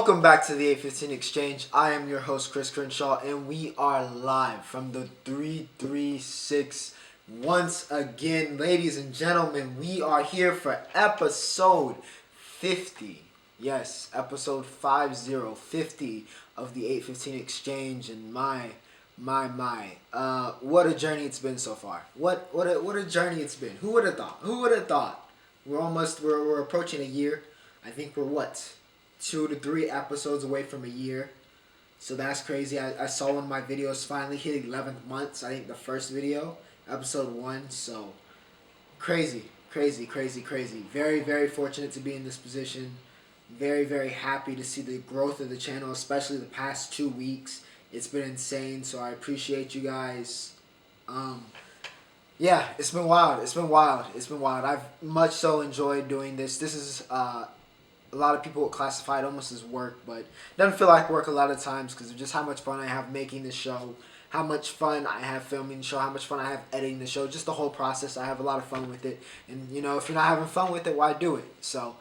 Welcome back to the 815 Exchange. I am your host, Chris Crenshaw, and we are live from the 336 once again. Ladies and gentlemen, we are here for episode 50. Yes, episode 50 of the 815 Exchange, and my. What a journey it's been so far. What a journey it's been. Who would have thought? We're approaching a year. I think we're 2 to 3 episodes away from a year. So that's crazy. I saw one of my videos finally hit 11th months. I think the first video, episode 1. So crazy. Very, very fortunate to be in this position. Very, very happy to see the growth of the channel, especially the past 2 weeks. It's been insane. So I appreciate you guys. Yeah, it's been wild. I've much so enjoyed doing this. This is a lot of people would classify it almost as work, but it doesn't feel like work a lot of times because of just how much fun I have making this show, how much fun I have filming the show, how much fun I have editing the show, just the whole process. I have a lot of fun with it, and if you're not having fun with it, why do it? So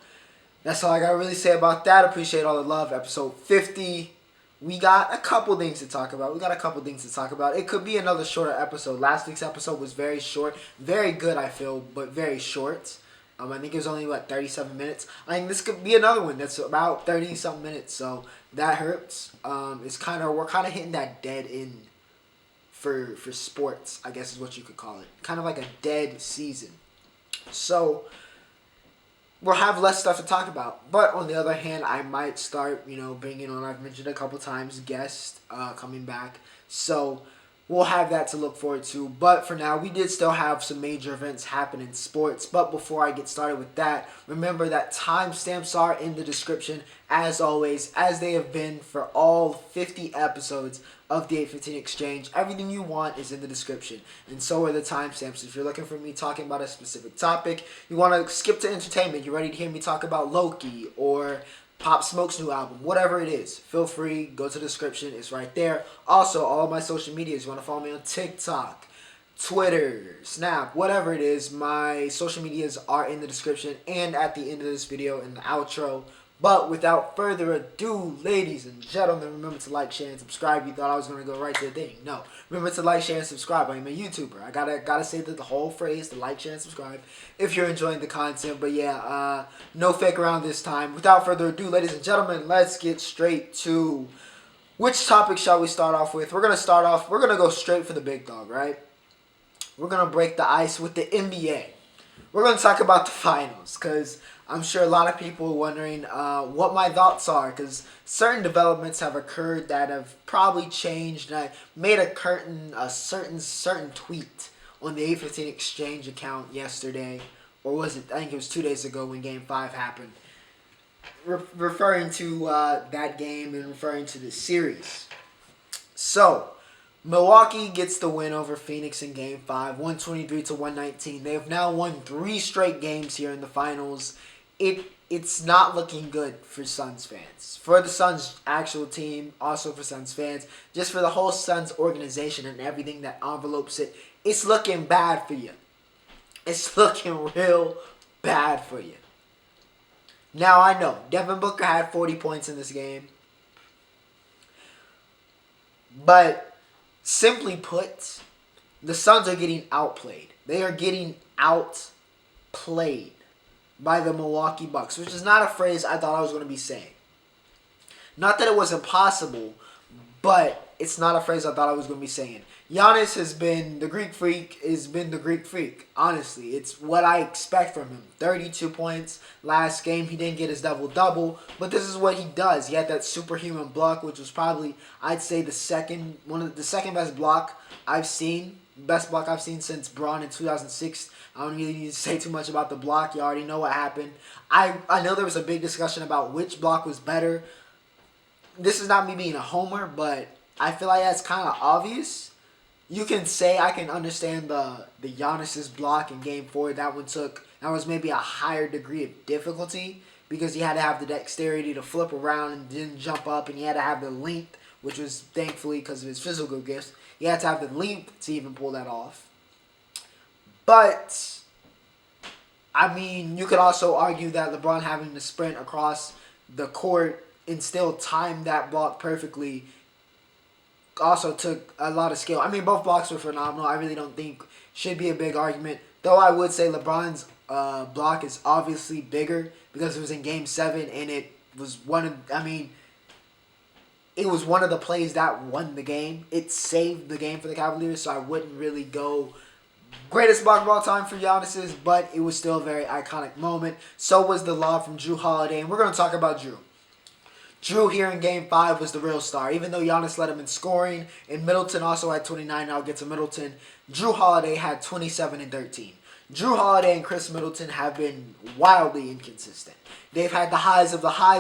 that's all I gotta really say about that. Appreciate all the love. Episode 50. We got a couple things to talk about. It could be another shorter episode. Last week's episode was very short, very good I feel, but very short. I think it was only 37 minutes. I think this could be another one that's about 30-something minutes, so that hurts. We're kind of hitting that dead end for sports, I guess is what you could call it. Kind of like a dead season. So we'll have less stuff to talk about. But on the other hand, I might start, bringing on, I've mentioned a couple times, guests coming back. So we'll have that to look forward to. But for now, we did still have some major events happen in sports. But before I get started with that, remember that timestamps are in the description, as always, as they have been for all 50 episodes of the 815 Exchange. Everything you want is in the description, and so are the timestamps. If you're looking for me talking about a specific topic, you want to skip to entertainment, you're ready to hear me talk about Loki or Pop Smoke's new album, whatever it is, feel free, go to the description, it's right there. Also, all of my social medias, you want to follow me on TikTok, Twitter, Snap, whatever it is, my social medias are in the description and at the end of this video in the outro. But without further ado, ladies and gentlemen, remember to like, share, and subscribe. You thought I was going to go right to the thing. No. Remember to like, share, and subscribe. I'm a YouTuber. I gotta say the whole phrase, to like, share, and subscribe, if you're enjoying the content. But yeah, no fake around this time. Without further ado, ladies and gentlemen, let's get straight to which topic shall we start off with. We're going to go straight for the big dog, right? We're going to break the ice with the NBA. We're going to talk about the finals, because I'm sure a lot of people are wondering what my thoughts are, because certain developments have occurred that have probably changed. And I made a certain tweet on the 815 Exchange account yesterday, or was it? I think it was 2 days ago when Game 5 happened, referring to that game and referring to the series. So Milwaukee gets the win over Phoenix in Game 5, 123-119. They have now won 3 straight games here in the finals. It's not looking good for Suns fans. For the Suns actual team, also for Suns fans, just for the whole Suns organization and everything that envelopes it, it's looking bad for you. It's looking real bad for you. Now I know, Devin Booker had 40 points in this game. But simply put, the Suns are getting outplayed. They are getting outplayed by the Milwaukee Bucks, which is not a phrase I thought I was going to be saying. Not that it was impossible, but it's not a phrase I thought I was going to be saying. Giannis has been the Greek Freak. Honestly, it's what I expect from him. 32 points last game. He didn't get his double-double, but this is what he does. He had that superhuman block, which was probably, I'd say, the second best block I've seen. Best block I've seen since Braun in 2006. I don't really need to say too much about the block. You already know what happened. I know there was a big discussion about which block was better. This is not me being a homer, but I feel like that's kind of obvious. You can say I can understand the Giannis's block in Game 4. That was maybe a higher degree of difficulty because he had to have the dexterity to flip around and didn't jump up, and he had to have the length, which was thankfully because of his physical gifts. He had to have the length to even pull that off. But I mean, you could also argue that LeBron having to sprint across the court and still time that block perfectly also took a lot of skill. I mean, both blocks were phenomenal. I really don't think should be a big argument. Though I would say LeBron's block is obviously bigger because it was in Game 7 and it was it was one of the plays that won the game. It saved the game for the Cavaliers, so I wouldn't really go greatest block of all time for Giannis's, but it was still a very iconic moment. So was the lob from Jrue Holiday, and we're going to talk about Jrue. Jrue here in Game 5 was the real star. Even though Giannis led him in scoring, and Middleton also had 29, and I'll get to Middleton, Jrue Holiday had 27 and 13. Jrue Holiday and Chris Middleton have been wildly inconsistent. They've had the highs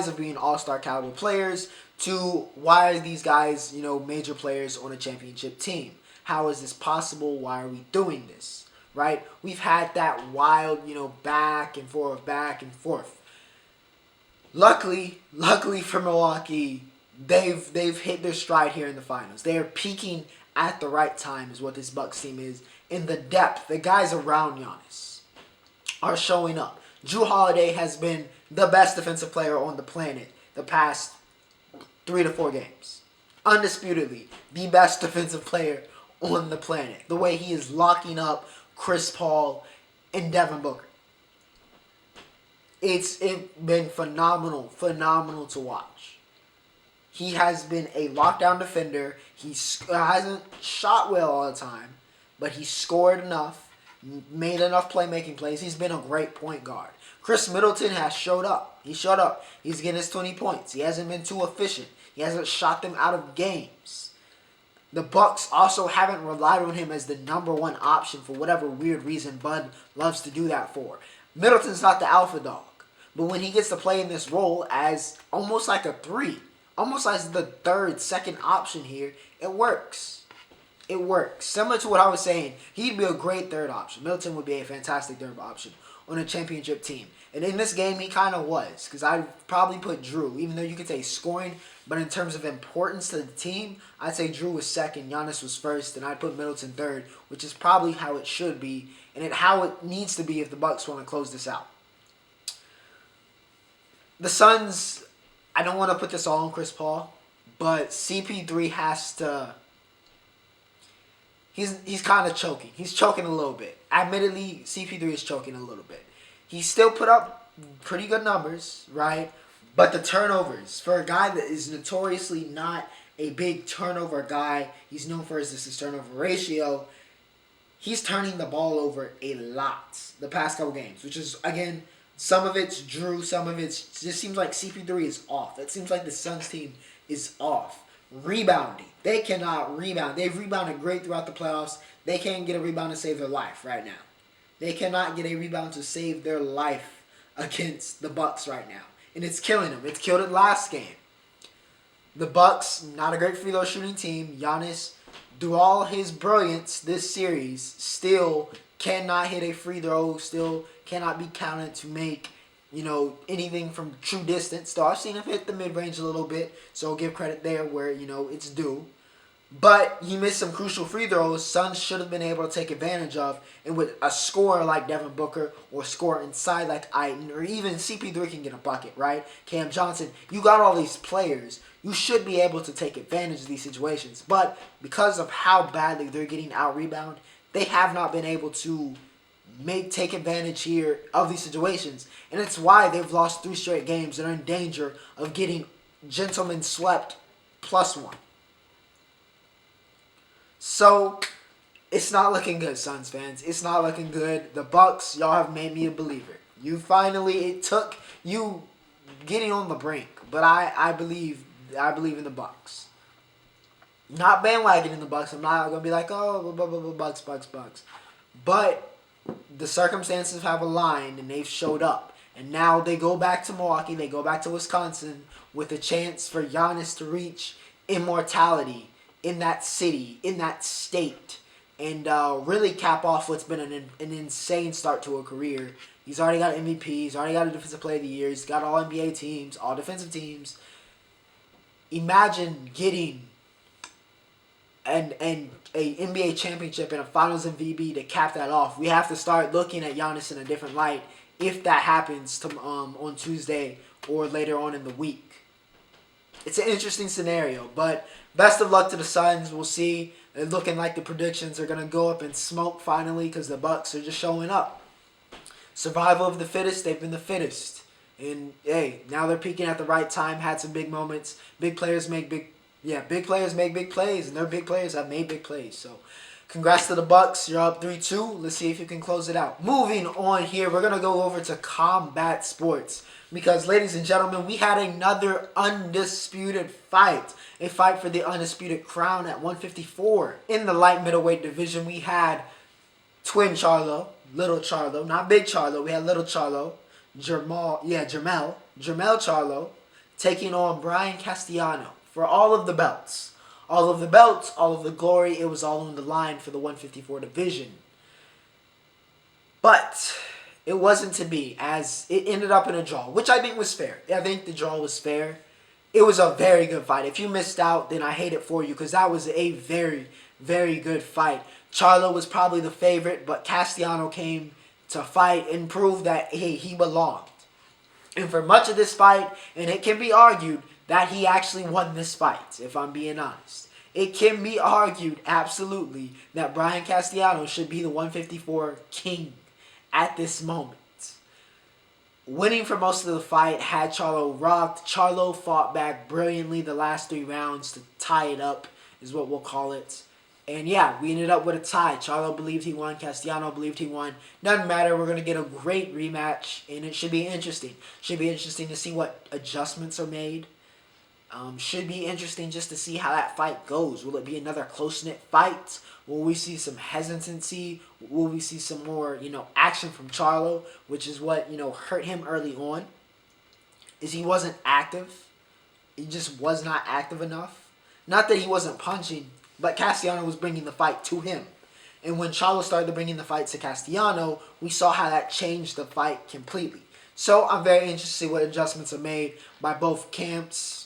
of being all-star caliber players to why are these guys, major players on a championship team? How is this possible? Why are we doing this? Right? We've had that wild, back and forth. Luckily for Milwaukee, they've hit their stride here in the finals. They are peaking at the right time is what this Bucks team is. In the depth, the guys around Giannis are showing up. Jrue Holiday has been the best defensive player on the planet the past 3 to 4 games. Undisputedly, the best defensive player on the planet. The way he is locking up Chris Paul and Devin Booker. It's been phenomenal to watch. He has been a lockdown defender. He hasn't shot well all the time, but he scored enough, made enough playmaking plays. He's been a great point guard. Chris Middleton has showed up. He showed up. He's getting his 20 points. He hasn't been too efficient. He hasn't shot them out of games. The Bucks also haven't relied on him as the number one option for whatever weird reason Bud loves to do that for. Middleton's not the alpha dog. But when he gets to play in this role as almost like a 3, almost as the second option here, it works. It works. Similar to what I was saying, he'd be a great third option. Middleton would be a fantastic third option on a championship team. And in this game, he kind of was. Because I'd probably put Jrue, even though you could say scoring, but in terms of importance to the team, I'd say Jrue was second, Giannis was first, and I'd put Middleton third, which is probably how it should be, and how it needs to be if the Bucks want to close this out. The Suns, I don't want to put this all on Chris Paul, but CP3 has to... He's kind of choking. He's choking a little bit. Admittedly, CP3 is choking a little bit. He still put up pretty good numbers, right? But the turnovers, for a guy that is notoriously not a big turnover guy, he's known for his turnover ratio, he's turning the ball over a lot the past couple games, which is, again... Some of it's Jrue, some of it's just seems like CP3 is off. It seems like the Suns team is off. Rebounding. They cannot rebound. They've rebounded great throughout the playoffs. They can't get a rebound to save their life right now. They cannot get a rebound to save their life against the Bucks right now. And it's killing them. It's killed it last game. The Bucks, not a great free throw shooting team. Giannis, through all his brilliance this series, still cannot hit a free throw, still cannot be counted to make, anything from true distance. So I've seen him hit the mid-range a little bit, so I'll give credit there where, it's due. But he missed some crucial free throws Suns should have been able to take advantage of. And with a scorer like Devin Booker or a scorer inside like Ayton or even CP3 can get a bucket, right? Cam Johnson, you got all these players. You should be able to take advantage of these situations. But because of how badly they're getting out-rebound, they have not been able to take advantage here of these situations. And it's why they've lost 3 straight games and are in danger of getting gentlemen swept +1. So, it's not looking good, Suns fans. It's not looking good. The Bucks, y'all have made me a believer. It took you getting on the brink. But I believe in the Bucks. Not bandwagoning the Bucks. I'm not going to be like, Bucks. But the circumstances have aligned and they've showed up. And now they go back to Milwaukee. They go back to Wisconsin with a chance for Giannis to reach immortality in that city, in that state, and really cap off what's been an insane start to a career. He's already got MVP. He's already got a Defensive Player of the Year. He's got all NBA teams, all defensive teams. Imagine getting an NBA championship and a Finals MVP to cap that off. We have to start looking at Giannis in a different light if that happens on Tuesday or later on in the week. it's an interesting scenario. But best of luck to the Suns. We'll see. They're looking like the predictions are going to go up in smoke finally because the Bucks are just showing up. Survival of the fittest. They've been the fittest. And, hey, now they're peaking at the right time. Had some big moments. Big players make big players make big plays. And their big players have made big plays. So, congrats to the Bucks. You're up 3-2. Let's see if you can close it out. Moving on here, we're going to go over to combat sports. Because, ladies and gentlemen, we had another undisputed fight. A fight for the undisputed crown at 154. In the light middleweight division, we had twin Charlo, little Charlo, not big Charlo. We had little Charlo, Jermell Charlo, taking on Brian Castano for all of the belts. All of the belts, all of the glory, it was all on the line for the 154 division. But it wasn't to be, as it ended up in a draw, which I think was fair. I think the draw was fair. It was a very good fight. If you missed out, then I hate it for you because that was a very, very good fight. Charlo was probably the favorite, but Castano came to fight and prove that, hey, he belonged. And for much of this fight, and it can be argued that he actually won this fight, if I'm being honest. It can be argued, absolutely, that Brian Castano should be the 154 king at this moment. Winning for most of the fight had Charlo rocked. Charlo fought back brilliantly the last 3 rounds to tie it up, is what we'll call it. And yeah, we ended up with a tie. Charlo believed he won. Castano believed he won. Doesn't matter. We're going to get a great rematch, and it should be interesting. Should be interesting to see what adjustments are made. Should be interesting just to see how that fight goes. Will it be another close-knit fight? Will we see some hesitancy? Will we see some more, action from Charlo, which is what, hurt him early on? Is he wasn't active. He just was not active enough. Not that he wasn't punching, but Castano was bringing the fight to him. And when Charlo started bringing the fight to Castano, we saw how that changed the fight completely. So I'm very interested to see what adjustments are made by both camps.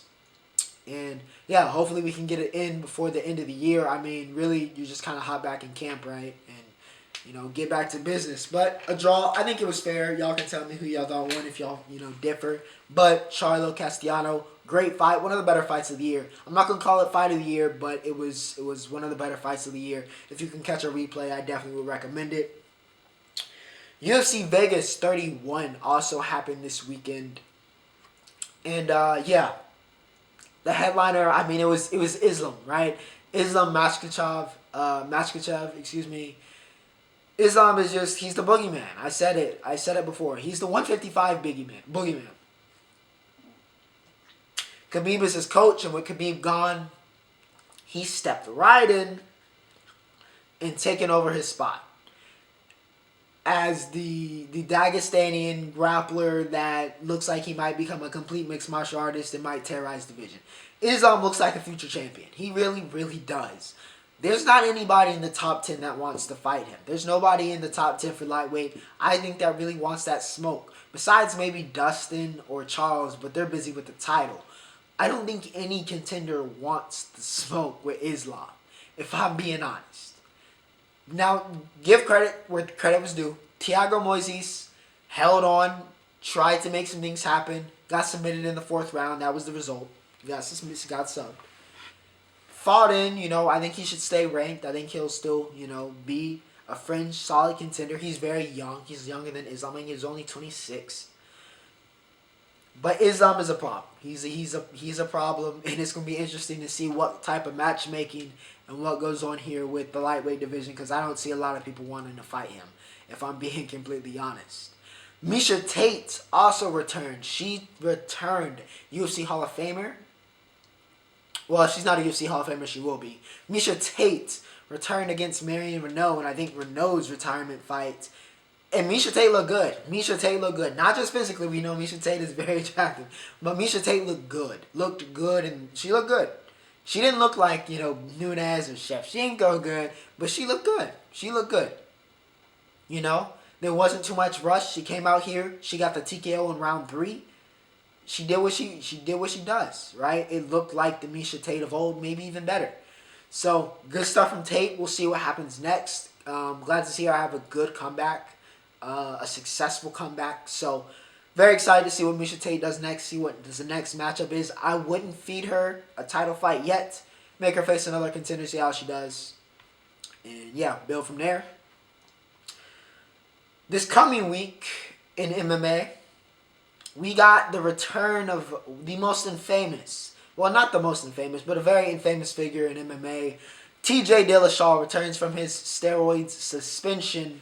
And yeah, hopefully we can get it in before the end of the year. I mean, really, you just kind of hop back in camp, right? And, get back to business. But a draw, I think it was fair. Y'all can tell me who y'all thought won if y'all, differ. But Charlo, Castano, great fight. One of the better fights of the year. I'm not going to call it fight of the year, but it was one of the better fights of the year. If you can catch a replay, I definitely would recommend it. UFC Vegas 31 also happened this weekend. And, yeah. The headliner, I mean, it was Islam, right? Islam Makhachev, excuse me. Islam is just, he's the boogeyman. I said it before. He's the 155 boogeyman. Khabib is his coach, and with Khabib gone, he stepped right in and taken over his spot as the Dagestanian grappler that looks like he might become a complete mixed martial artist and might terrorize the division. Islam looks like a future champion. He really, really does. There's not anybody in the top 10 that wants to fight him. There's nobody in the top 10 for lightweight, I think, that really wants that smoke. Besides maybe Dustin or Charles, but they're busy with the title. I don't think any contender wants the smoke with Islam, if I'm being honest. Now, give credit where credit was due. Thiago Moises held on, tried to make some things happen, got submitted in the 4th round. That was the result. He got subbed. Fought in, I think he should stay ranked. I think he'll still, be a fringe, solid contender. He's very young. He's younger than Islam. I think he's only 26. But Islam is a problem. He's a problem, and it's going to be interesting to see what type of matchmaking and what goes on here with the lightweight division, because I don't see a lot of people wanting to fight him, if I'm being completely honest. Miesha Tate also returned. She returned. UFC Hall of Famer. Well, she's not a UFC Hall of Famer. She will be. Miesha Tate returned against Marion Renault, and I think Renault's retirement fight. And Miesha Tate looked good. Miesha Tate looked good. Not just physically. We know Miesha Tate is very attractive. But Miesha Tate looked good. Looked good, and she looked good. She didn't look like, Nunez or Chef. She didn't go good, but she looked good. She looked good. There wasn't too much rush. She came out here. She got the TKO in round 3. She did what she does, right? It looked like the Miesha Tate of old, maybe even better. So, good stuff from Tate. We'll see what happens next. Glad to see her have a good comeback, a successful comeback. So, Very excited to see what Miesha Tate does next, see what the next matchup is. I wouldn't feed her a title fight yet. Make her face another contender, see how she does. And yeah, build from there. This coming week in MMA, we got the return of the most infamous, well, not the most infamous, but a very infamous figure in MMA. TJ Dillashaw returns from his steroids suspension,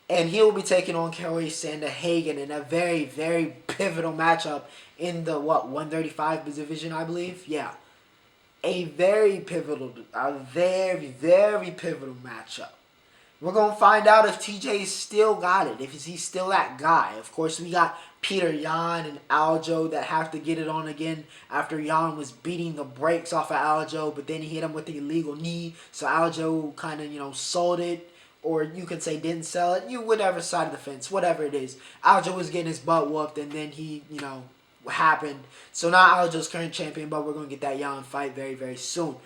and he will be taking on Corey Sandhagen in a very, very pivotal matchup in the, 135 division, I believe? Yeah. A very, very pivotal matchup. We're going to find out if TJ still got it, if he's still that guy. Of course, we got Peter Yan and Aljo that have to get it on again after Yan was beating the brakes off of Aljo, but then he hit him with the illegal knee, so Aljo kind of, sold it, or you could say didn't sell it, whatever side of the fence, whatever it is. Aljo was getting his butt whooped, and then he, happened. So now Aljo's current champion, but we're going to get that Yan fight very, very soon.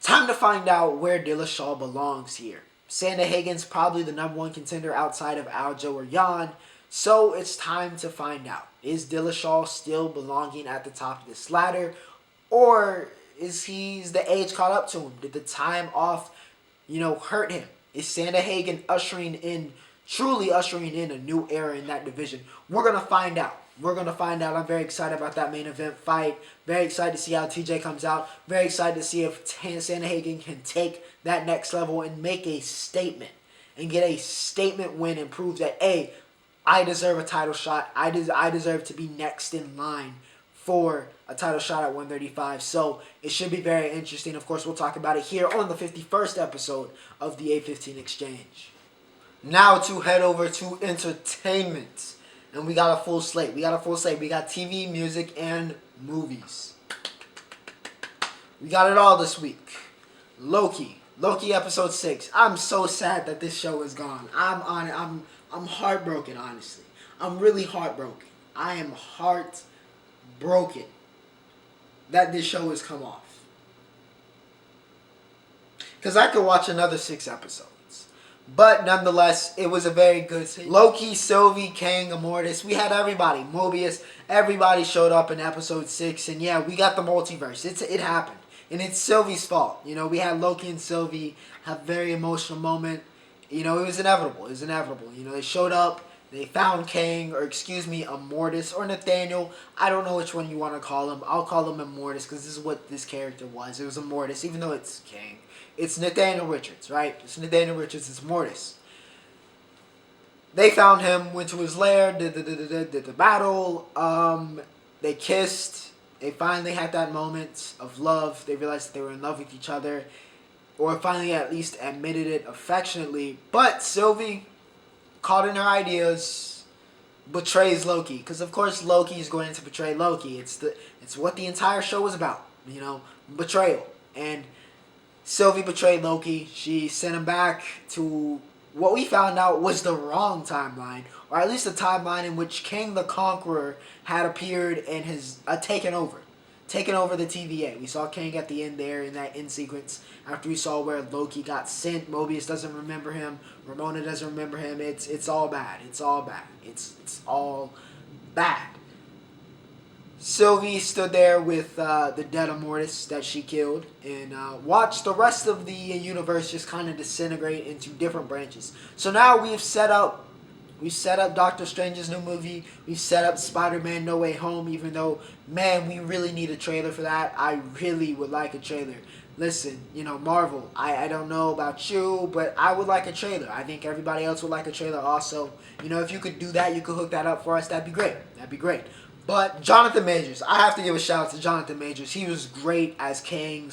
Time to find out where Dillashaw belongs here. Sandhagen's probably the number one contender outside of Aljo or Yan, so it's time to find out. Is Dillashaw still belonging at the top of this ladder, or is the age caught up to him? Did the time off, hurt him? Is Sandhagen truly ushering in a new era in that division? We're going to find out. I'm very excited about that main event fight. Very excited to see how TJ comes out. Very excited to see if Sandhagen can take that next level and make a statement. And get a statement win and prove that, A, I deserve a title shot. I deserve to be next in line for a title shot at 135. So it should be very interesting. Of course, we'll talk about it here on the 51st episode of the A15 Exchange. Now to head over to entertainment. And we got a full slate. We got TV, music, and movies. We got it all this week. Loki episode 6. I'm so sad that this show is gone. I'm heartbroken, honestly. I'm really heartbroken. I am heartbroken that this show has come off. Because I could watch another 6 episodes. But nonetheless, it was a very good scene. Loki, Sylvie, Kang, Immortus. We had everybody. Mobius. Everybody showed up in episode 6. And yeah, we got the multiverse. It happened. And it's Sylvie's fault. We had Loki and Sylvie have a very emotional moment. It was inevitable. They showed up. They found Kang, or Immortus, or Nathaniel. I don't know which one you want to call him. I'll call him Immortus because this is what this character was. It was Immortus, even though it's Kang. It's Nathaniel Richards, right? It's Nathaniel Richards. It's Mortis. They found him, went to his lair, did the battle. They kissed. They finally had that moment of love. They realized that they were in love with each other, or finally at least admitted it affectionately. But Sylvie, caught in her ideas, betrays Loki, because of course Loki is going to betray Loki. It's what the entire show was about, betrayal. And Sylvie betrayed Loki. She sent him back to what we found out was the wrong timeline, or at least the timeline in which Kang the Conqueror had appeared and has taken over the TVA. We saw Kang at the end there in that end sequence after we saw where Loki got sent. Mobius doesn't remember him. Ramona doesn't remember him. It's all bad. It's all bad. Sylvie stood there with the dead Immortus that she killed and watched the rest of the universe just kind of disintegrate into different branches. So now we've set up Doctor Strange's new movie. We've set up Spider-Man No Way Home, even though, man, we really need a trailer for that. I really would like a trailer. Listen, Marvel, I don't know about you, but I would like a trailer. I think everybody else would like a trailer also. If you could do that, you could hook that up for us, that'd be great. But Jonathan Majors, I have to give a shout out to Jonathan Majors. He was great as Kang /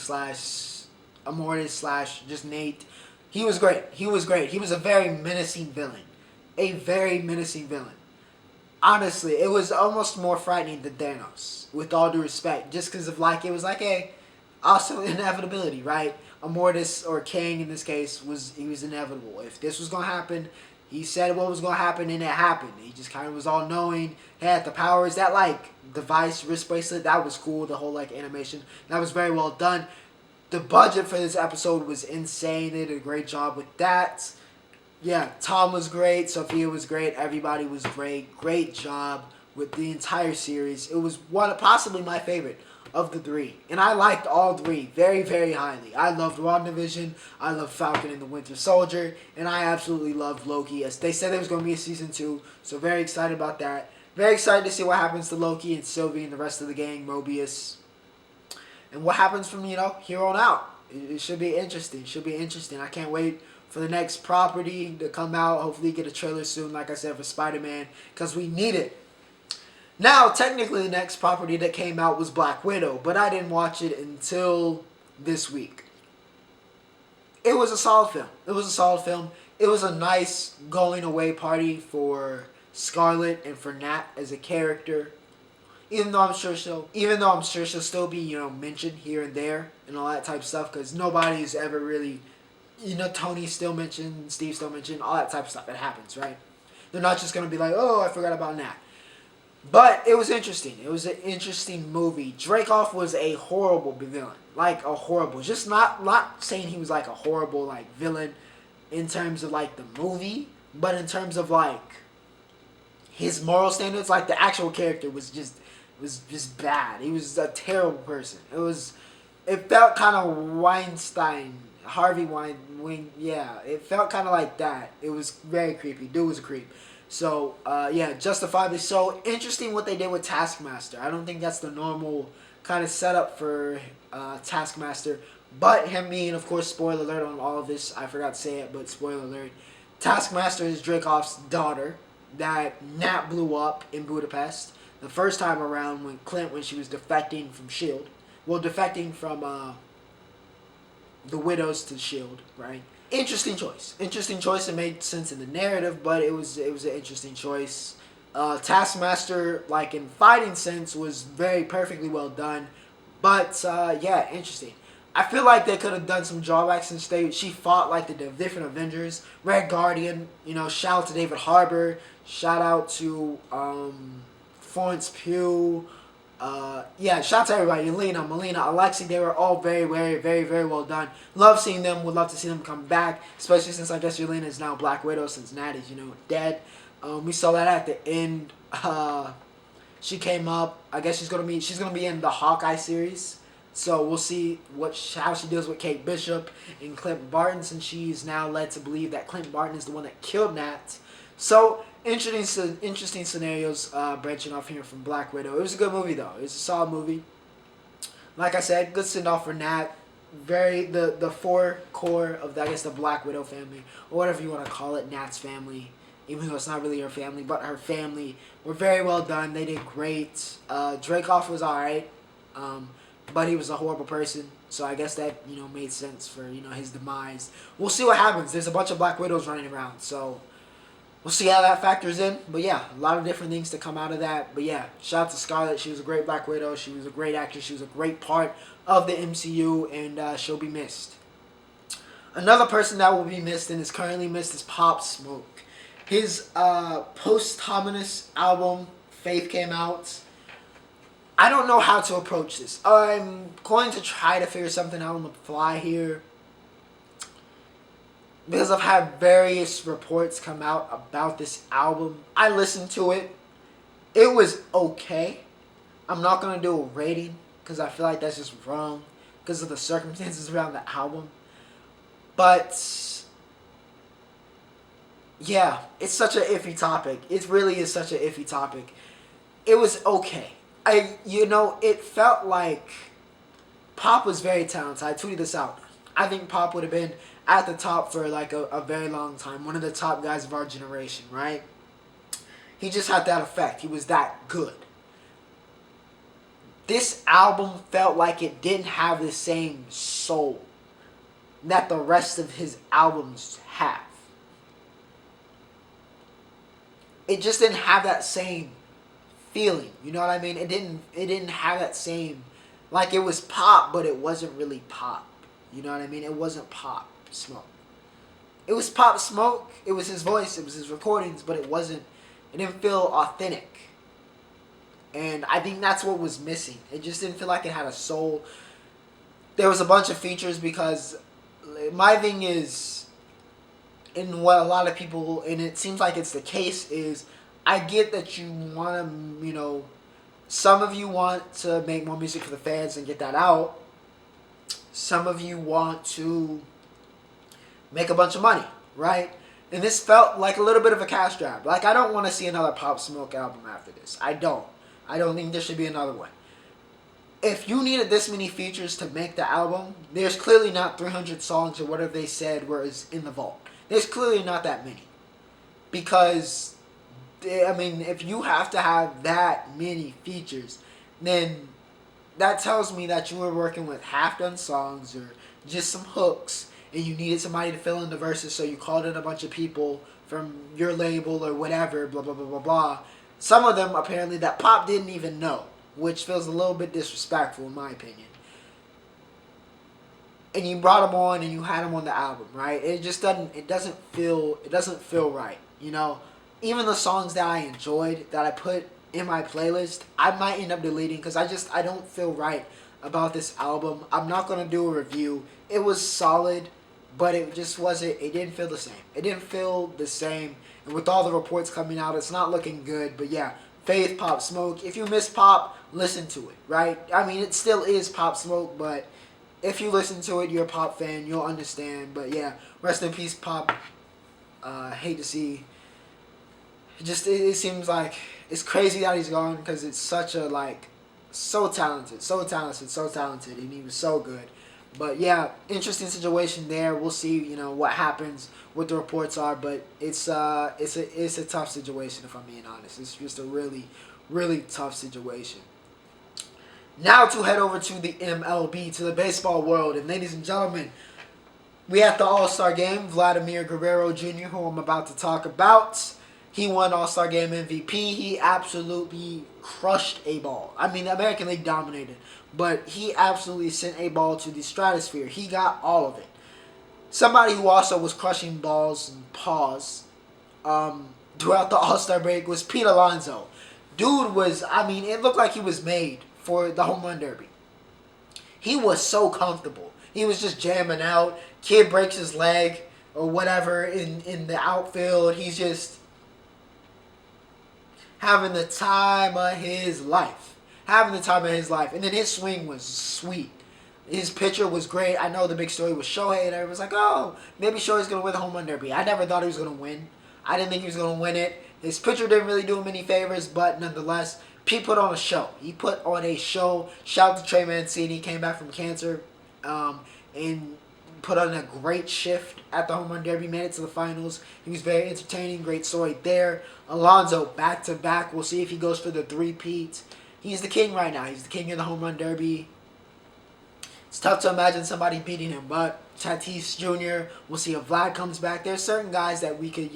Immortus / just Nate. He was great. He was a very menacing villain. Honestly, it was almost more frightening than Thanos, with all due respect. Just because of it was also inevitability, right? Immortus, or Kang in this case, was inevitable. If this was going to happen, he said what was going to happen, and it happened. He just kind of was all knowing. He had the powers. That device, wrist bracelet, that was cool. The whole animation, that was very well done. The budget for this episode was insane. They did a great job with that. Yeah, Tom was great. Sophia was great. Everybody was great. Great job with the entire series. It was possibly my favorite of the three. And I liked all three very, very highly. I loved WandaVision. I loved Falcon and the Winter Soldier. And I absolutely loved Loki. As they said there was going to be a season 2. So very excited about that. Very excited to see what happens to Loki and Sylvie and the rest of the gang, Mobius. And what happens from, here on out. It should be interesting. Should be interesting. I can't wait for the next property to come out. Hopefully get a trailer soon, like I said, for Spider-Man. Because we need it. Now, technically, the next property that came out was Black Widow. But I didn't watch it until this week. It was a solid film. It was a solid film. It was a nice going-away party for Scarlet and for Nat as a character. Even though I'm sure she'll still be, mentioned here and there and all that type of stuff, because nobody's ever really, Tony's still mentioned, Steve's still mentioned, all that type of stuff. It happens, right? They're not just going to be like, oh, I forgot about Nat. But it was interesting. It was an interesting movie. Dreykov was a horrible villain. Like, a horrible. Just not saying he was like a horrible, like, villain in terms of, like, the movie, but in terms of, like, his moral standards. Like, the actual character was just bad. He was a terrible person. It felt kind of Weinstein, Harvey Weinstein. Yeah, it felt kind of like that. It was very creepy. Dude was a creep. So, yeah, justifiably so. Interesting what they did with Taskmaster. I don't think that's the normal kind of setup for Taskmaster. But him being, of course, spoiler alert on all of this. I forgot to say it, but spoiler alert. Taskmaster is Dreykov's daughter that Nat blew up in Budapest. The first time around when she was defecting from S.H.I.E.L.D. Well, defecting from the Widows to S.H.I.E.L.D., right? Interesting choice. Interesting choice. It made sense in the narrative, but it was an interesting choice. Taskmaster, like in fighting sense, was very perfectly well done. But, yeah, interesting. I feel like they could have done some drawbacks since she fought like the different Avengers. Red Guardian, shout out to David Harbour. Shout out to Florence Pugh. Yeah, shout out to everybody. Yelena, Melina, Alexi, they were all very, very, very, very well done. Love seeing them. Would love to see them come back, especially since I guess Yelena is now Black Widow since Nat is, dead. We saw that at the end. She came up. I guess she's gonna be in the Hawkeye series. So we'll see how she deals with Kate Bishop and Clint Barton, since she's now led to believe that Clint Barton is the one that killed Nat. So interesting scenarios branching off here from Black Widow. It was a good movie though. It was a solid movie. Like I said, good send off for Nat. The four core of the Black Widow family, or whatever you want to call it, Nat's family. Even though it's not really her family, but her family were very well done. They did great. Dreykov was alright. But he was a horrible person, so I guess that, made sense for, his demise. We'll see what happens. There's a bunch of Black Widows running around, so we'll see how that factors in. But yeah, a lot of different things to come out of that. But yeah, shout out to Scarlett. She was a great Black Widow. She was a great actress. She was a great part of the MCU, and she'll be missed. Another person that will be missed and is currently missed is Pop Smoke. His posthumous album, Faith, came out. I don't know how to approach this. I'm going to try to figure something out on the fly here, because I've had various reports come out about this album. I listened to it. It was okay. I'm not going to do a rating because I feel like that's just wrong because of the circumstances around the album. But yeah, it's such an iffy topic. It really is such an iffy topic. It was okay. It felt like Pop was very talented. I tweeted this out. I think Pop would have been at the top for like a very long time. One of the top guys of our generation, right? He just had that effect. He was that good. This album felt like it didn't have the same soul that the rest of his albums have. It just didn't have that same feeling, you know what I mean? It didn't have that same, like, it was Pop, but it wasn't really Pop. You know what I mean? It wasn't Pop Smoke. It was Pop Smoke. It was his voice. It was his recordings, but it didn't feel authentic. And I think that's what was missing. It just didn't feel like it had a soul. There was a bunch of features because my thing is, and what a lot of people, and it seems like it's the case, is I get that you want to, some of you want to make more music for the fans and get that out. Some of you want to make a bunch of money, right? And this felt like a little bit of a cash grab. Like, I don't want to see another Pop Smoke album after this. I don't. I don't think there should be another one. If you needed this many features to make the album, there's clearly not 300 songs or whatever they said was in the vault. There's clearly not that many. Because, I mean, if you have to have that many features, then that tells me that you were working with half-done songs or just some hooks, and you needed somebody to fill in the verses, so you called in a bunch of people from your label or whatever, blah, blah, blah, blah, blah. Some of them, apparently, that Pop didn't even know, which feels a little bit disrespectful, in my opinion. And you brought them on, and you had them on the album, right? It just doesn't feel right, Even the songs that I enjoyed, that I put in my playlist, I might end up deleting, because I don't feel right about this album. I'm not going to do a review. It was solid, but it just wasn't, it didn't feel the same. It didn't feel the same, and with all the reports coming out, it's not looking good. But yeah, Faith, Pop Smoke. If you miss Pop, listen to it, right? I mean, it still is Pop Smoke, but if you listen to it, you're a Pop fan, you'll understand. But yeah, rest in peace, Pop. Hate to see. It seems like it's crazy that he's gone, because it's such a, so talented, and he was so good. But yeah, interesting situation there. We'll see, what happens, what the reports are, but it's a tough situation, if I'm being honest. It's just a really, really tough situation. Now to head over to the MLB, to the baseball world, and ladies and gentlemen, we had the All-Star Game. Vladmir Guerrero Jr., who I'm about to talk about, he won All-Star Game MVP. He absolutely crushed a ball. I mean, the American League dominated, but he absolutely sent a ball to the stratosphere. He got all of it. Somebody who also was crushing balls and paws throughout the All-Star break was Pete Alonso. Dude was, it looked like he was made for the home run derby. He was so comfortable. He was just jamming out. Kid breaks his leg or whatever in the outfield. He's just having the time of his life. And then his swing was sweet. His pitcher was great. I know the big story was Shohei, and everyone's like, oh, maybe Shohei's going to win the home run derby. I never thought he was going to win. I didn't think he was going to win it. His pitcher didn't really do him any favors, but nonetheless, Pete put on a show. He put on a show. Shout out to Trey Mancini. Came back from cancer and put on a great shift at the home run derby. Made it to the finals. He was very entertaining. Great story there. Alonso, back-to-back. We'll see if he goes for the three-peat. He's the king right now. He's the king of the home run derby. It's tough to imagine somebody beating him, but Tatis Jr., we'll see if Vlad comes back. There's certain guys that we could,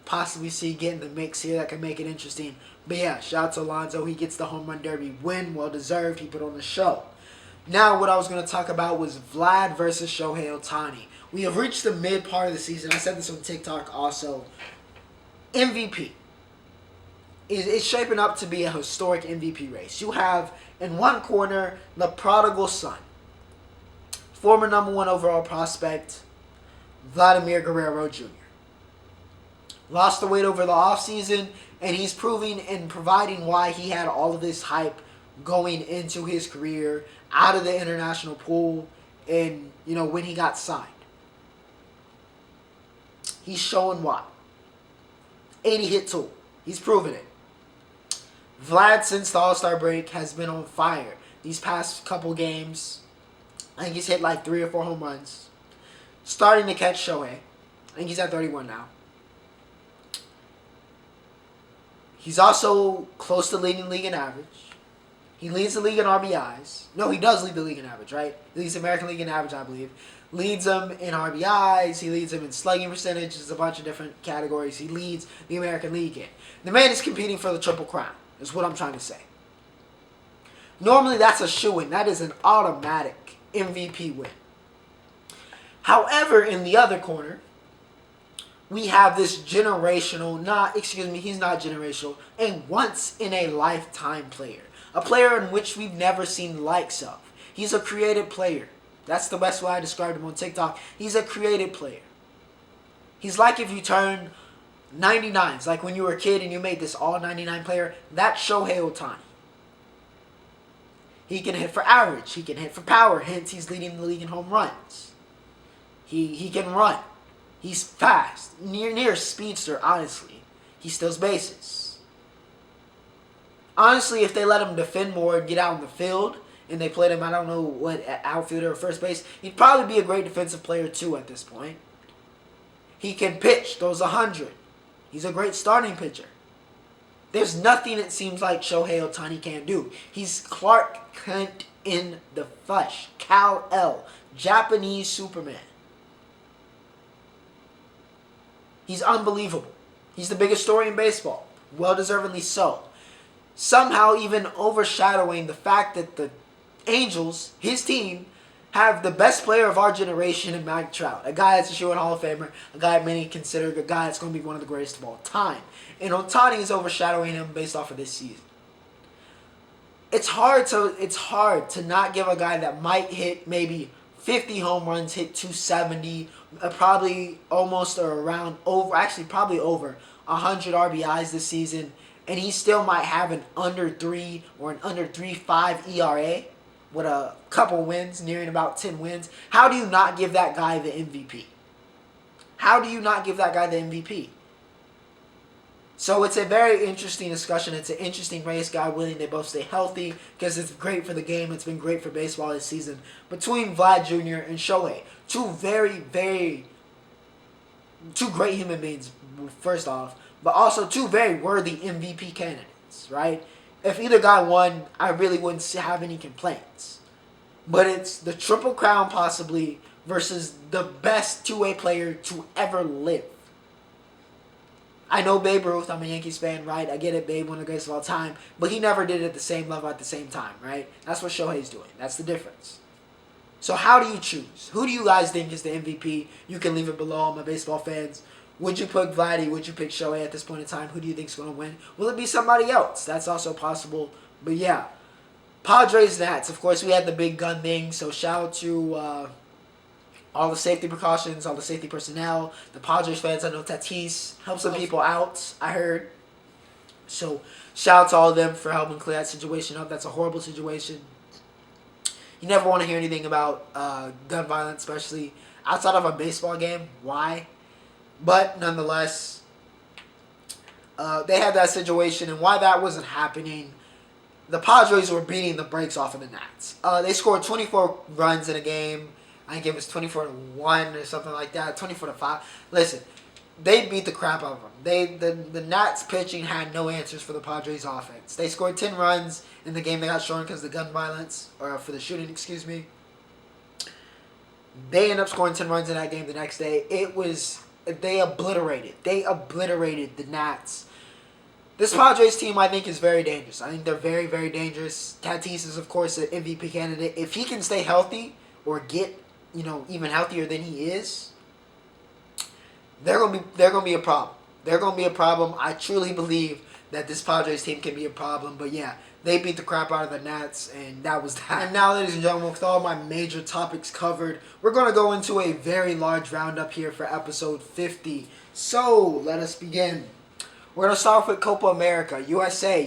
possibly see get in the mix here that can make it interesting. But yeah, shout out to Alonso. He gets the home run derby win. Well-deserved. He put on the show. Now, what I was going to talk about was Vlad versus Shohei Ohtani. We have reached the mid part of the season. I said this on TikTok also. MVP. It's shaping up to be a historic MVP race. You have, in one corner, the prodigal son. Former number 1 overall prospect, Vladimir Guerrero Jr. Lost the weight over the offseason, and he's proving and providing why he had all of this hype going into his career, out of the international pool, and, when he got signed. He's showing why. 80-hit tool. He's proven it. Vlad, since the All-Star break, has been on fire. These past couple games, I think he's hit 3 or 4 home runs. Starting to catch Shohei. I think he's at 31 now. He's also close to leading the league in average. He leads the league in RBIs. No, he does lead the league in average, right? He leads the American League in average, I believe. Leads them in RBIs. He leads them in slugging percentage. There's a bunch of different categories. He leads the American League in. The man is competing for the Triple Crown, is what I'm trying to say. Normally, that's a shoo-in. That is an automatic MVP win. However, in the other corner, we have this generational, he's not generational, a once-in-a-lifetime player. A player in which we've never seen the likes of. He's a creative player. That's the best way I described him on TikTok. He's a creative player. He's like if you turn 99s, like when you were a kid and you made this all 99 player, that's Shohei Ohtani. He can hit for average. He can hit for power. Hence, he's leading the league in home runs. He can run. He's fast. Near speedster, honestly. He steals bases. Honestly, if they let him defend more and get out in the field, and they played him, I don't know what, outfielder or first base, he'd probably be a great defensive player too at this point. He can pitch, throws 100. He's a great starting pitcher. There's nothing it seems like Shohei Ohtani can't do. He's Clark Kent in the flesh. Kal-El. Japanese Superman. He's unbelievable. He's the biggest story in baseball. Well-deservedly so. Somehow even overshadowing the fact that the Angels, his team, have the best player of our generation in Mike Trout. A guy that's a shoo-in Hall of Famer. A guy many consider a guy that's going to be one of the greatest of all time. And Ohtani is overshadowing him based off of this season. It's hard to not give a guy that might hit maybe 50 home runs, hit 270, probably almost or around over, actually probably over 100 RBIs this season, and he still might have an under 3 or an under 3.5 ERA with a couple wins, nearing about 10 wins. How do you not give that guy the MVP? How do you not give that guy the MVP? So it's a very interesting discussion. It's an interesting race. God willing, they both stay healthy because it's great for the game. It's been great for baseball this season. Between Vlad Jr. and Shohei, two great human beings, first off, but also two very worthy MVP candidates, right? If either guy won, I really wouldn't have any complaints. But it's the Triple Crown possibly versus the best two-way player to ever live. I know Babe Ruth, I'm a Yankees fan, right? I get it, Babe, one of the greatest of all time. But he never did it at the same level at the same time, right? That's what Shohei's doing. That's the difference. So how do you choose? Who do you guys think is the MVP? You can leave it below, my baseball fans. Would you pick Vladdy? Would you pick Shohei at this point in time? Who do you think is going to win? Will it be somebody else? That's also possible. But yeah. Padres, Nats. Of course, we had the big gun thing. So shout out to all the safety precautions, all the safety personnel. The Padres fans, I know Tatis helped some people out, I heard. So shout out to all of them for helping clear that situation up. That's a horrible situation. You never want to hear anything about gun violence, especially outside of a baseball game. Why? But nonetheless, they had that situation, and why that wasn't happening, the Padres were beating the brakes off of the Nats. They scored 24 runs in a game. I think it was 24-1 or something like that, 24-5. Listen, they beat the crap out of them. The Nats pitching had no answers for the Padres offense. They scored 10 runs in the game. They got shortened because of the gun violence, or for the shooting, excuse me. They ended up scoring 10 runs in that game the next day. They obliterated the Nats. This Padres team, I think, is very dangerous. I think they're very, very dangerous. Tatis is, of course, an MVP candidate. If he can stay healthy or get, even healthier than he is, they're gonna be a problem. They're gonna be a problem. I truly believe that this Padres team can be a problem. But yeah, they beat the crap out of the Nats, and that was that. And now, ladies and gentlemen, with all my major topics covered, we're gonna go into a very large roundup here for episode 50. So let us begin. We're going to start with Copa America. USA.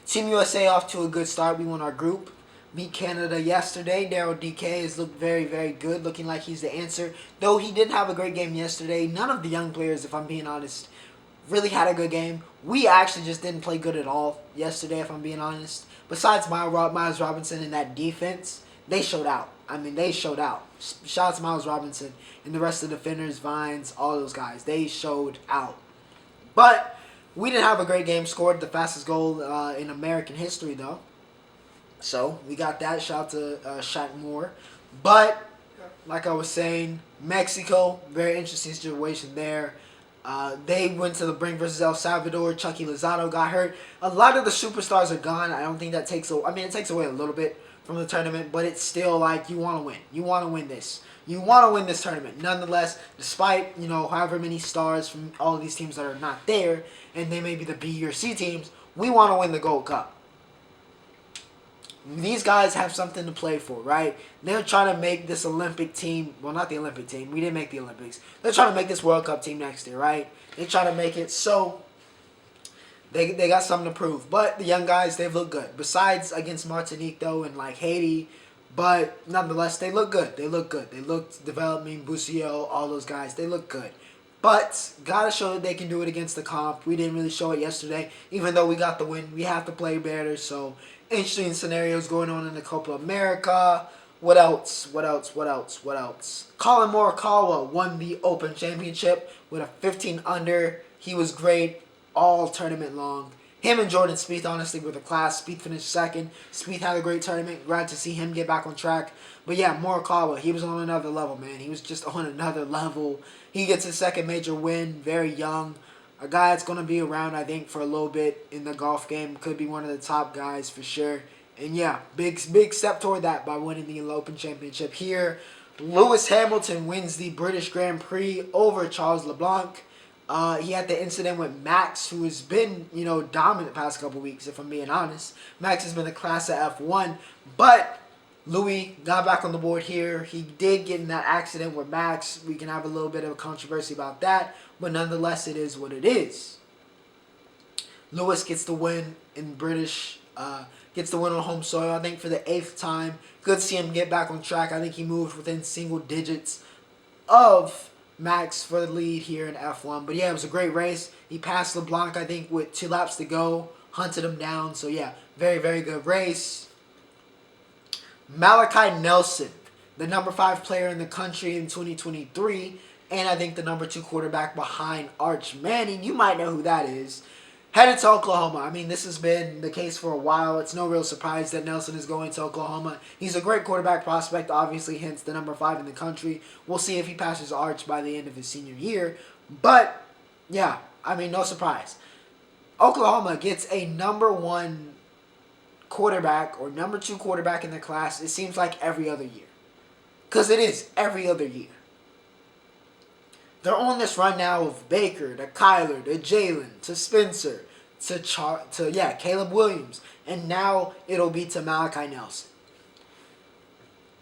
Team USA off to a good start. We won our group. Beat Canada yesterday. Daryl DK has looked very, very good. Looking like he's the answer. Though he didn't have a great game yesterday. None of the young players, if I'm being honest, really had a good game. We actually just didn't play good at all yesterday, if I'm being honest. Besides Miles Robinson and that defense, they showed out. They showed out. Shout out to Miles Robinson and the rest of the defenders, Vines, all those guys. They showed out. But we didn't have a great game. Scored the fastest goal in American history, though. So we got that. Shout out to Shaq Moore. But like I was saying, Mexico, very interesting situation there. They went to the brink versus El Salvador. Chucky Lozano got hurt. A lot of the superstars are gone. I don't think that takes away. It takes away a little bit from the tournament, but it's still like you want to win. You want to win this. You want to win this tournament. Nonetheless, despite, however many stars from all of these teams that are not there, and they may be the B or C teams, we want to win the Gold Cup. these guys have something to play for, right? They're trying to make this Olympic team, well, not the Olympic team, we didn't make the Olympics. They're trying to make this World Cup team next year, right? They're trying to make it so they got something to prove. But the young guys, they've looked good. Besides against Martinique, though, and like Haiti, but nonetheless, they look good. They look good. They looked developing, Busio, all those guys, they look good. But gotta show that they can do it against the comp. We didn't really show it yesterday, even though we got the win. We have to play better. So interesting scenarios going on in the Copa America. What else? What else? What else? What else? Colin Morikawa won the Open Championship with a 15 under. He was great all tournament long. Him and Jordan Spieth, honestly, were the class. Spieth finished second. Spieth had a great tournament. Glad to see him get back on track. But yeah, Morikawa, he was on another level, man. He was just on another level. He gets his second major win, very young. A guy that's going to be around, I think, for a little bit in the golf game. Could be one of the top guys for sure. And yeah, big step toward that by winning the Open Championship here. Lewis Hamilton wins the British Grand Prix over Charles LeBlanc. He had the incident with Max, who has been, dominant the past couple weeks, if I'm being honest. Max has been the class of F1, but Louis got back on the board here. He did get in that accident with Max. We can have a little bit of a controversy about that, but nonetheless, it is what it is. Lewis gets the win in gets the win on home soil, I think, for the 8th time. Good to see him get back on track. I think he moved within single digits of Max for the lead here in F1. But yeah, it was a great race. He passed LeBlanc, I think, with 2 laps to go. Hunted him down. So yeah, very, very good race. Malachi Nelson, the number 5 player in the country in 2023. And I think the number 2 quarterback behind Arch Manning. You might know who that is. Headed to Oklahoma. I mean, this has been the case for a while. It's no real surprise that Nelson is going to Oklahoma. He's a great quarterback prospect, obviously, hence the number 5 in the country. We'll see if he passes Arch by the end of his senior year. But, yeah, I mean, no surprise. Oklahoma gets a number 1 quarterback or number 2 quarterback in the class, it seems like every other year. Because it is every other year. They're on this run now of Baker, to Kyler, to Jalen, to Spencer, to Caleb Williams, and now it'll be to Malachi Nelson.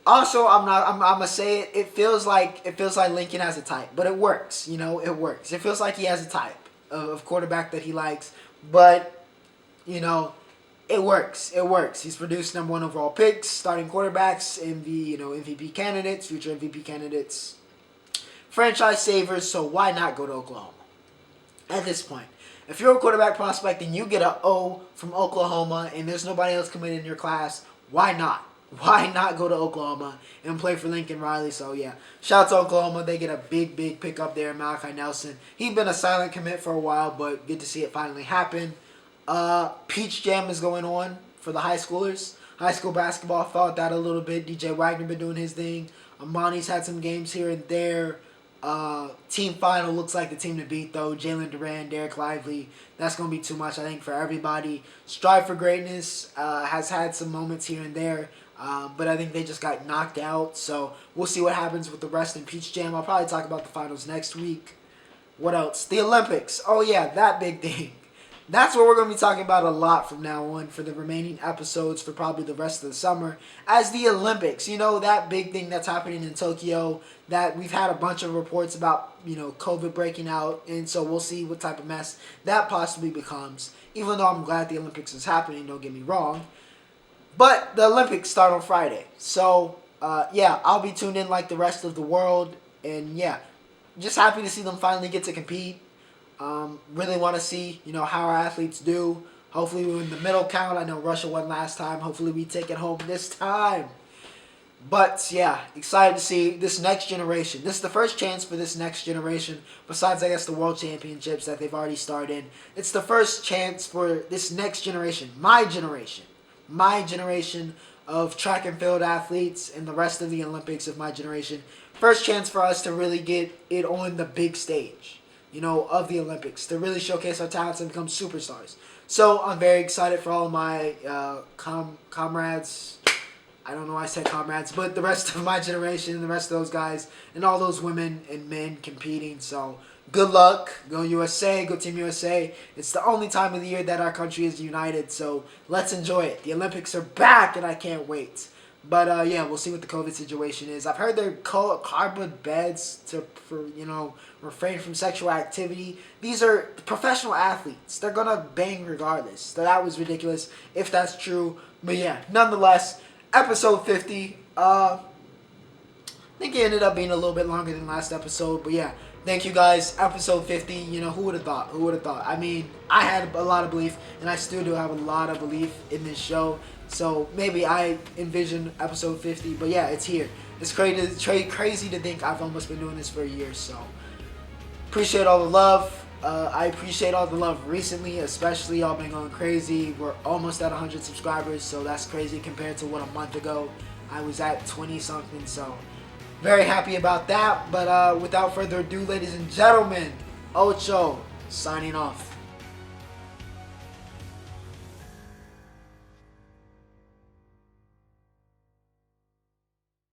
Also, I'm gonna say it. It feels like Lincoln has a type, but it works. It works. It feels like he has a type of quarterback that he likes, but it works. It works. He's produced number 1 overall picks, starting quarterbacks, MVP candidates, future MVP candidates. Franchise savers, so why not go to Oklahoma at this point? If you're a quarterback prospect and you get an O from Oklahoma and there's nobody else coming in your class, why not? Why not go to Oklahoma and play for Lincoln Riley? So, yeah, shout out to Oklahoma. They get a big pick up there, Malachi Nelson. He's been a silent commit for a while, but good to see it finally happen. Peach Jam is going on for the high schoolers. High school basketball, felt that a little bit. DJ Wagner been doing his thing. Amani's had some games here and there. Team final looks like the team to beat, though. Jalen Duran, Derek Lively. That's going to be too much, I think, for everybody. Strive for Greatness has had some moments here and there, but I think they just got knocked out. So we'll see what happens with the rest in Peach Jam. I'll probably talk about the finals next week. What else? The Olympics. Oh, yeah, that big thing. That's what we're going to be talking about a lot from now on for the remaining episodes for probably the rest of the summer. As the Olympics, that big thing that's happening in Tokyo, that we've had a bunch of reports about, COVID breaking out. And so we'll see what type of mess that possibly becomes. Even though I'm glad the Olympics is happening, don't get me wrong. But the Olympics start on Friday. So, I'll be tuned in like the rest of the world. And, just happy to see them finally get to compete. Really want to see, how our athletes do. Hopefully we win the medal count. I know Russia won last time. Hopefully we take it home this time. But, excited to see this next generation. This is the first chance for this next generation, besides, I guess, the World Championships that they've already started. It's the first chance for this next generation, my generation of track and field athletes and the rest of the Olympics of my generation. First chance for us to really get it on the big stage. Of the Olympics, to really showcase our talents and become superstars. So I'm very excited for all of my comrades. I don't know why I said comrades, but the rest of my generation, the rest of those guys, and all those women and men competing. So good luck. Go USA. Go Team USA. It's the only time of the year that our country is united. So let's enjoy it. The Olympics are back, and I can't wait. But yeah, we'll see what the COVID situation is. I've heard they're cardboard beds for refrain from sexual activity. These are professional athletes. They're gonna bang regardless. So that was ridiculous if that's true. But yeah, nonetheless, episode 50. I think it ended up being a little bit longer than last episode. But yeah, thank you guys. Episode 50. Who would have thought? Who would have thought? I mean, I had a lot of belief, and I still do have a lot of belief in this show. So maybe I envision episode 50, but yeah, it's here. It's crazy to think I've almost been doing this for a year. So appreciate all the love. I appreciate all the love recently, especially y'all been going crazy. We're almost at 100 subscribers, so that's crazy compared to what a month ago I was at 20 something. So very happy about that. But without further ado, ladies and gentlemen, Ocho signing off.